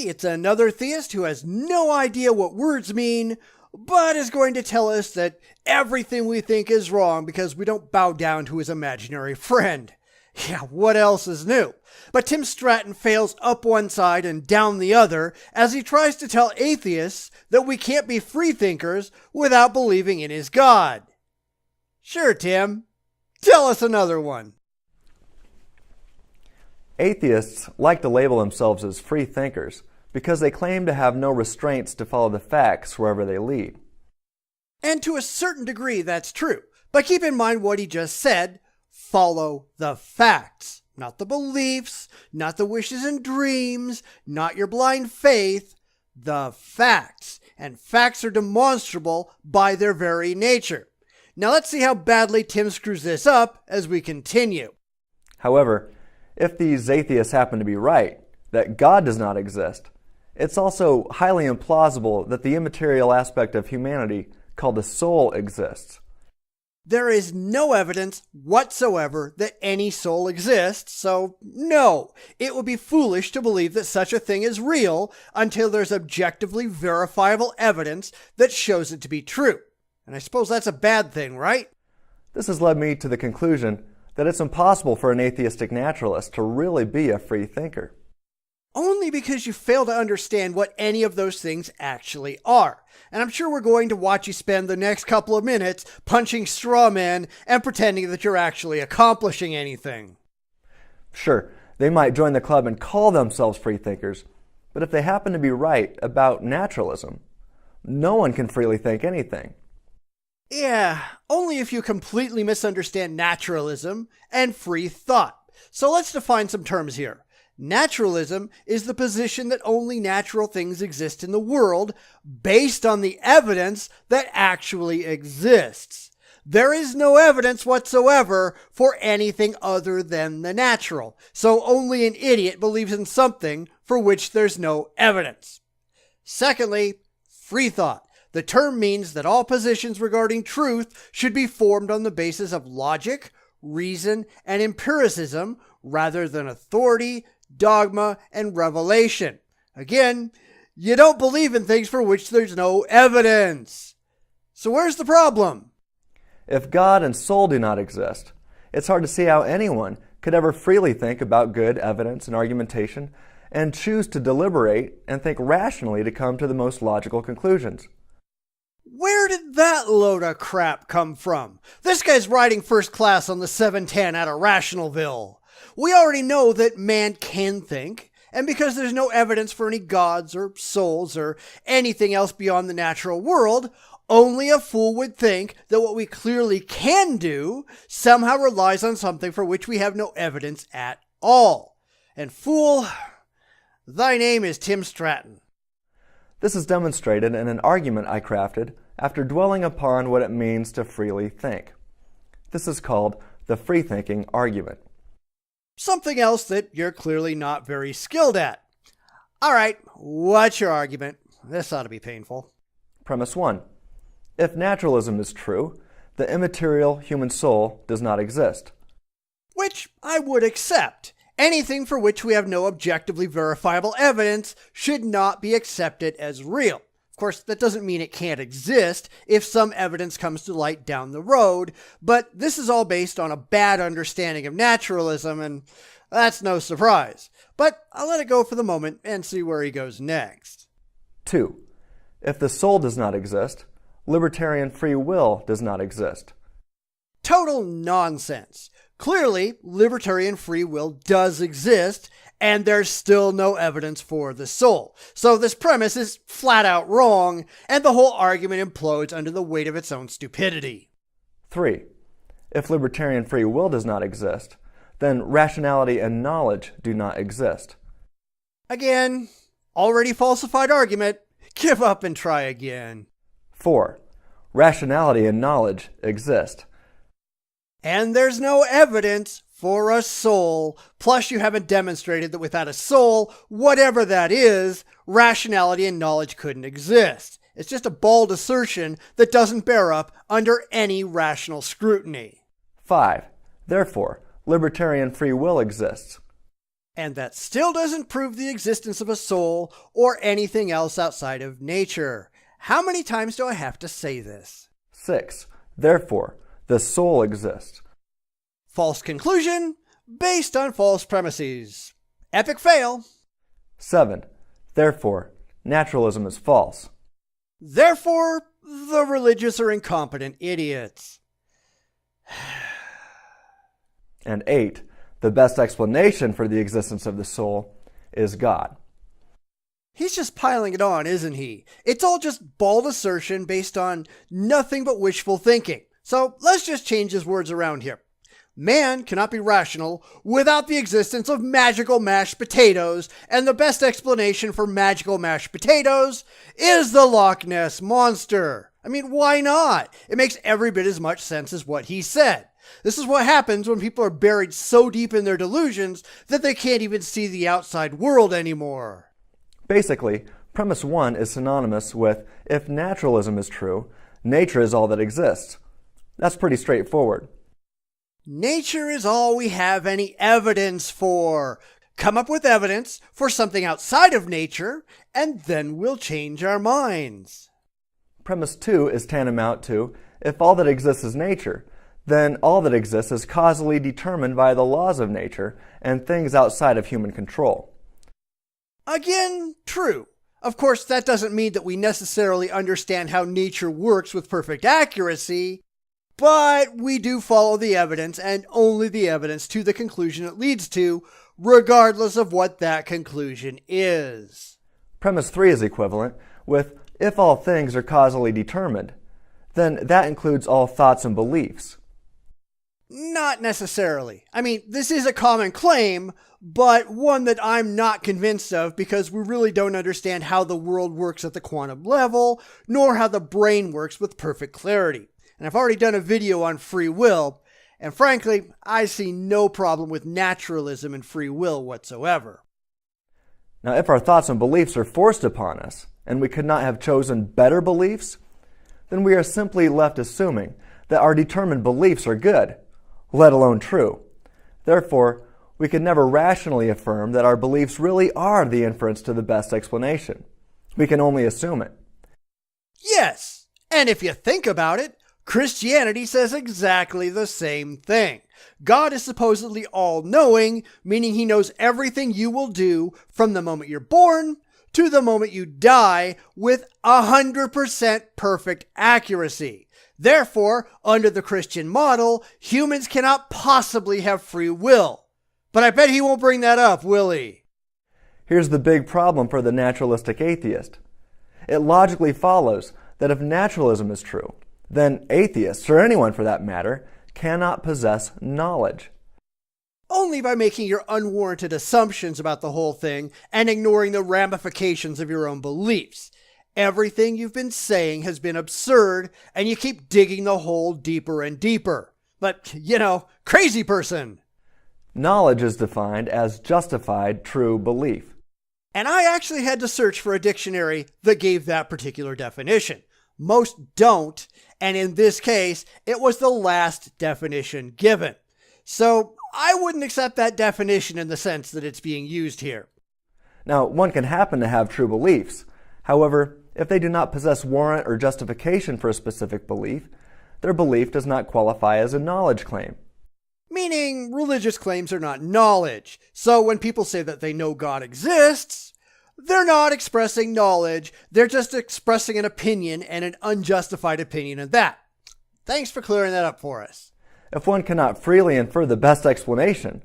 Today, it's another theist who has no idea what words mean, but is going to tell us that everything we think is wrong because we don't bow down to his imaginary friend. Yeah, what else is new? But Tim Stratton fails up one side and down the other as he tries to tell atheists that we can't be free thinkers without believing in his God. Sure, Tim. Tell us another one. Atheists like to label themselves as free thinkers because they claim to have no restraints to follow the facts wherever they lead. And to a certain degree, that's true. But keep in mind what he just said. Follow the facts. Not the beliefs, not the wishes and dreams, not your blind faith. The facts. And facts are demonstrable by their very nature. Now let's see how badly Tim screws this up as we continue. However, if these atheists happen to be right, that God does not exist, it's also highly implausible that the immaterial aspect of humanity called the soul exists. There is no evidence whatsoever that any soul exists, so no, it would be foolish to believe that such a thing is real until there's objectively verifiable evidence that shows it to be true. And I suppose that's a bad thing, right? This has led me to the conclusion that it's impossible for an atheistic naturalist to really be a free thinker. Only because you fail to understand what any of those things actually are. And I'm sure we're going to watch you spend the next couple of minutes punching straw men and pretending that you're actually accomplishing anything. Sure, they might join the club and call themselves free thinkers, but if they happen to be right about naturalism, no one can freely think anything. Yeah, only if you completely misunderstand naturalism and free thought. So let's define some terms here. Naturalism is the position that only natural things exist in the world based on the evidence that actually exists. There is no evidence whatsoever for anything other than the natural. So only an idiot believes in something for which there's no evidence. Secondly, free thought. The term means that all positions regarding truth should be formed on the basis of logic, reason, and empiricism rather than authority, dogma, and revelation. Again, you don't believe in things for which there's no evidence. So where's the problem? If God and soul do not exist, it's hard to see how anyone could ever freely think about good evidence and argumentation and choose to deliberate and think rationally to come to the most logical conclusions. Where did that load of crap come from? This guy's riding first class on the 710 out of Rationalville. We already know that man can think, and because there's no evidence for any gods or souls or anything else beyond the natural world, only a fool would think that what we clearly can do somehow relies on something for which we have no evidence at all. And fool, thy name is Tim Stratton. This is demonstrated in an argument I crafted after dwelling upon what it means to freely think. This is called the free-thinking argument. Something else that you're clearly not very skilled at. All right, what's your argument? This ought to be painful. Premise 1. If naturalism is true, the immaterial human soul does not exist. Which I would accept. Anything for which we have no objectively verifiable evidence should not be accepted as real. Of course, that doesn't mean it can't exist if some evidence comes to light down the road, but this is all based on a bad understanding of naturalism, and that's no surprise. But I'll let it go for the moment and see where he goes next. 2. If the soul does not exist, libertarian free will does not exist. Total nonsense. Clearly, libertarian free will does exist, and there's still no evidence for the soul. So this premise is flat out wrong, and the whole argument implodes under the weight of its own stupidity. 3. If libertarian free will does not exist, then rationality and knowledge do not exist. Again, already falsified argument. Give up and try again. 4. Rationality and knowledge exist. And there's no evidence for a soul. Plus, you haven't demonstrated that without a soul, whatever that is, rationality and knowledge couldn't exist. It's just a bald assertion that doesn't bear up under any rational scrutiny. 5. Therefore, libertarian free will exists. And that still doesn't prove the existence of a soul or anything else outside of nature. How many times do I have to say this? 6. Therefore, the soul exists. False conclusion based on false premises. Epic fail. 7. Therefore, naturalism is false. Therefore, the religious are incompetent idiots. And 8. The best explanation for the existence of the soul is God. He's just piling it on, isn't he? It's all just bald assertion based on nothing but wishful thinking. So let's just change his words around here. Man cannot be rational without the existence of magical mashed potatoes, and the best explanation for magical mashed potatoes is the Loch Ness Monster. I mean, why not? It makes every bit as much sense as what he said. This is what happens when people are buried so deep in their delusions that they can't even see the outside world anymore. Basically, premise 1 is synonymous with, if naturalism is true, nature is all that exists. That's pretty straightforward. Nature is all we have any evidence for. Come up with evidence for something outside of nature, and then we'll change our minds. Premise 2 is tantamount to, if all that exists is nature, then all that exists is causally determined by the laws of nature and things outside of human control. Again, true. Of course, that doesn't mean that we necessarily understand how nature works with perfect accuracy, but we do follow the evidence, and only the evidence, to the conclusion it leads to, regardless of what that conclusion is. Premise 3 is equivalent with, if all things are causally determined, then that includes all thoughts and beliefs. Not necessarily. I mean, this is a common claim, but one that I'm not convinced of because we really don't understand how the world works at the quantum level, nor how the brain works with perfect clarity. And I've already done a video on free will, and frankly, I see no problem with naturalism and free will whatsoever. Now, if our thoughts and beliefs are forced upon us, and we could not have chosen better beliefs, then we are simply left assuming that our determined beliefs are good, let alone true. Therefore, we can never rationally affirm that our beliefs really are the inference to the best explanation. We can only assume it. Yes, and if you think about it, Christianity says exactly the same thing. God is supposedly all-knowing, meaning he knows everything you will do from the moment you're born to the moment you die with 100% perfect accuracy. Therefore, under the Christian model, humans cannot possibly have free will. But I bet he won't bring that up, will he? Here's the big problem for the naturalistic atheist. It logically follows that if naturalism is true, then atheists, or anyone for that matter, cannot possess knowledge. Only by making your unwarranted assumptions about the whole thing and ignoring the ramifications of your own beliefs. Everything you've been saying has been absurd, and you keep digging the hole deeper and deeper. But, crazy person. Knowledge is defined as justified true belief. And I actually had to search for a dictionary that gave that particular definition. Most don't, and in this case, it was the last definition given. So I wouldn't accept that definition in the sense that it's being used here. Now, one can happen to have true beliefs. However, if they do not possess warrant or justification for a specific belief, their belief does not qualify as a knowledge claim. Meaning, religious claims are not knowledge. So when people say that they know God exists, they're not expressing knowledge, they're just expressing an opinion, and an unjustified opinion of that. Thanks for clearing that up for us. If one cannot freely infer the best explanation,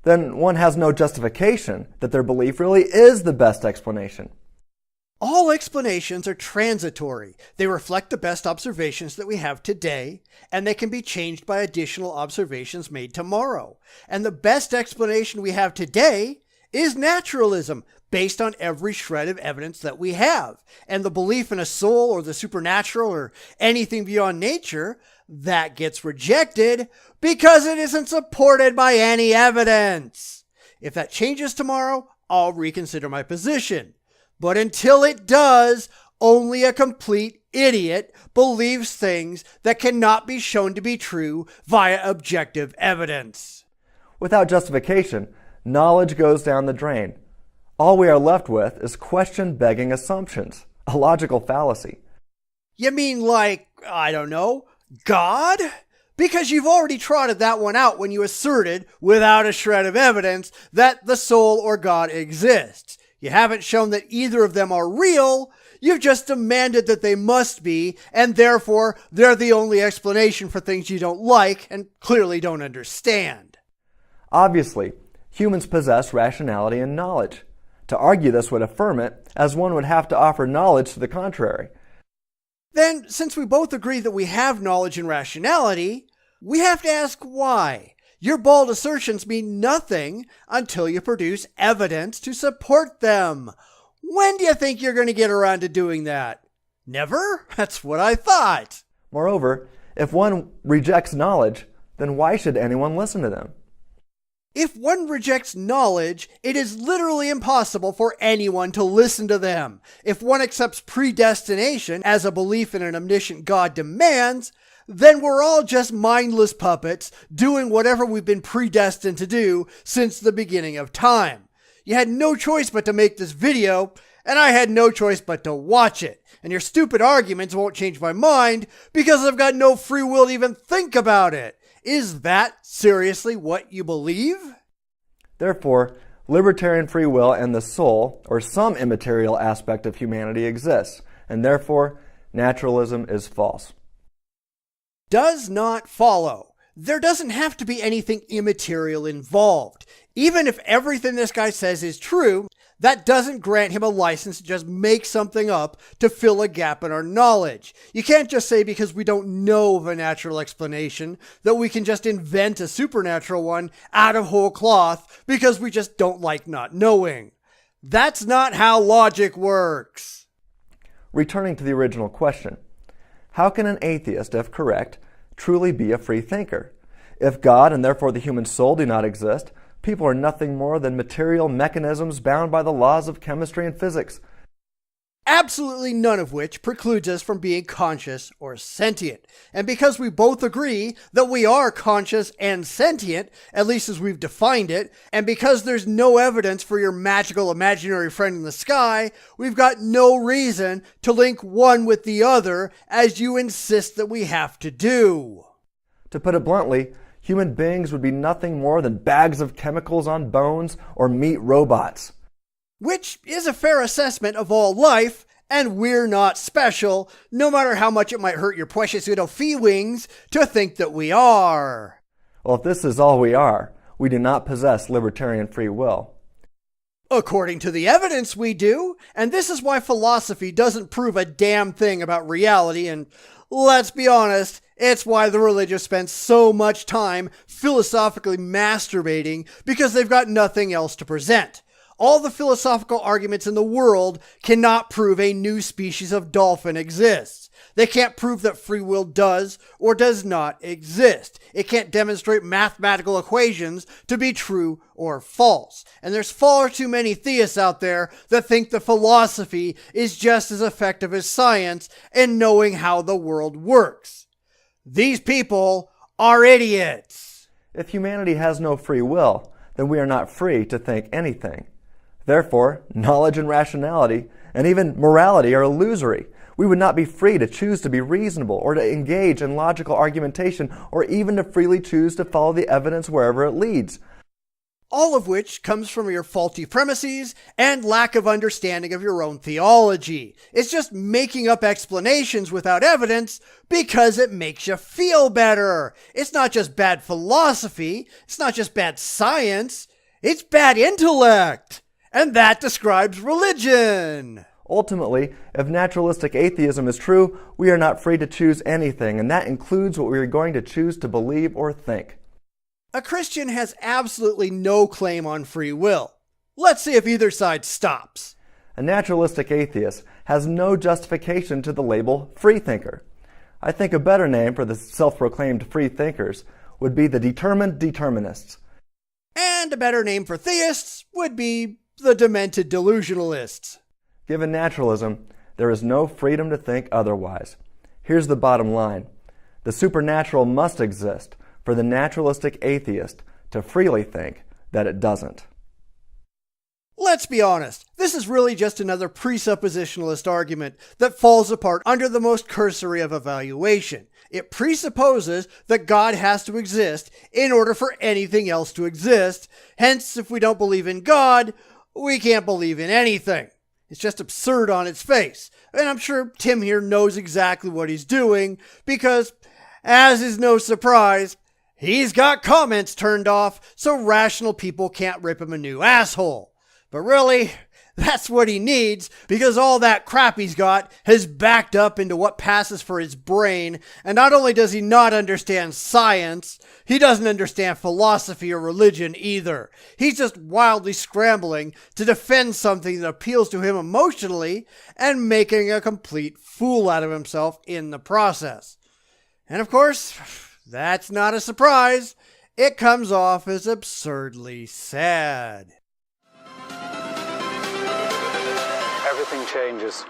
then one has no justification that their belief really is the best explanation. All explanations are transitory. They reflect the best observations that we have today, and they can be changed by additional observations made tomorrow. And the best explanation we have today is naturalism, based on every shred of evidence that we have. And the belief in a soul or the supernatural or anything beyond nature, that gets rejected because it isn't supported by any evidence. If that changes tomorrow, I'll reconsider my position. But until it does, only a complete idiot believes things that cannot be shown to be true via objective evidence. Without justification, Knowledge goes down the drain. All we are left with is question-begging assumptions, a logical fallacy. You mean like, I don't know, God? Because you've already trotted that one out when you asserted, without a shred of evidence, that the soul or God exists. You haven't shown that either of them are real. You've just demanded that they must be, and therefore they're the only explanation for things you don't like and clearly don't understand. Obviously, humans possess rationality and knowledge. To argue this would affirm it, as one would have to offer knowledge to the contrary. Then, since we both agree that we have knowledge and rationality, we have to ask why. Your bald assertions mean nothing until you produce evidence to support them. When do you think you're going to get around to doing that? Never? That's what I thought. Moreover, if one rejects knowledge, then why should anyone listen to them? If one rejects knowledge, it is literally impossible for anyone to listen to them. If one accepts predestination as a belief in an omniscient God demands, then we're all just mindless puppets doing whatever we've been predestined to do since the beginning of time. You had no choice but to make this video, and I had no choice but to watch it. And your stupid arguments won't change my mind because I've got no free will to even think about it. Is that seriously what you believe? Therefore, libertarian free will and the soul, or some immaterial aspect of humanity, exists, and therefore, naturalism is false. Does not follow. There doesn't have to be anything immaterial involved. Even if everything this guy says is true, that doesn't grant him a license to just make something up to fill a gap in our knowledge. You can't just say because we don't know of a natural explanation that we can just invent a supernatural one out of whole cloth because we just don't like not knowing. That's not how logic works. Returning to the original question, how can an atheist, if correct, truly be a free thinker? If God and therefore the human soul do not exist, people are nothing more than material mechanisms bound by the laws of chemistry and physics. Absolutely none of which precludes us from being conscious or sentient. And because we both agree that we are conscious and sentient, at least as we've defined it, and because there's no evidence for your magical imaginary friend in the sky, we've got no reason to link one with the other as you insist that we have to do. To put it bluntly, human beings would be nothing more than bags of chemicals on bones or meat robots. Which is a fair assessment of all life, and we're not special, no matter how much it might hurt your precious little fee-wings to think that we are. Well, if this is all we are, we do not possess libertarian free will. According to the evidence, we do, and this is why philosophy doesn't prove a damn thing about reality, and let's be honest, it's why the religious spend so much time philosophically masturbating because they've got nothing else to present. All the philosophical arguments in the world cannot prove a new species of dolphin exists. They can't prove that free will does or does not exist. It can't demonstrate mathematical equations to be true or false. And there's far too many theists out there that think that philosophy is just as effective as science in knowing how the world works. These people are idiots. If humanity has no free will, then we are not free to think anything. Therefore, knowledge and rationality, and even morality, are illusory. We would not be free to choose to be reasonable, or to engage in logical argumentation, or even to freely choose to follow the evidence wherever it leads. All of which comes from your faulty premises and lack of understanding of your own theology. It's just making up explanations without evidence because it makes you feel better. It's not just bad philosophy. It's not just bad science. It's bad intellect. And that describes religion. Ultimately, if naturalistic atheism is true, we are not free to choose anything, and that includes what we are going to choose to believe or think. A Christian has absolutely no claim on free will. Let's see if either side stops. A naturalistic atheist has no justification to the label freethinker. I think a better name for the self-proclaimed free thinkers would be the determined determinists. And a better name for theists would be the demented delusionalists. Given naturalism, there is no freedom to think otherwise. Here's the bottom line. The supernatural must exist for the naturalistic atheist to freely think that it doesn't. Let's be honest, this is really just another presuppositionalist argument that falls apart under the most cursory of evaluation. It presupposes that God has to exist in order for anything else to exist. Hence, if we don't believe in God, we can't believe in anything. It's just absurd on its face. And I'm sure Tim here knows exactly what he's doing because, as is no surprise, he's got comments turned off so rational people can't rip him a new asshole. But really, that's what he needs because all that crap he's got has backed up into what passes for his brain. And not only does he not understand science, he doesn't understand philosophy or religion either. He's just wildly scrambling to defend something that appeals to him emotionally and making a complete fool out of himself in the process. And of course, that's not a surprise. It comes off as absurdly sad. Everything changes.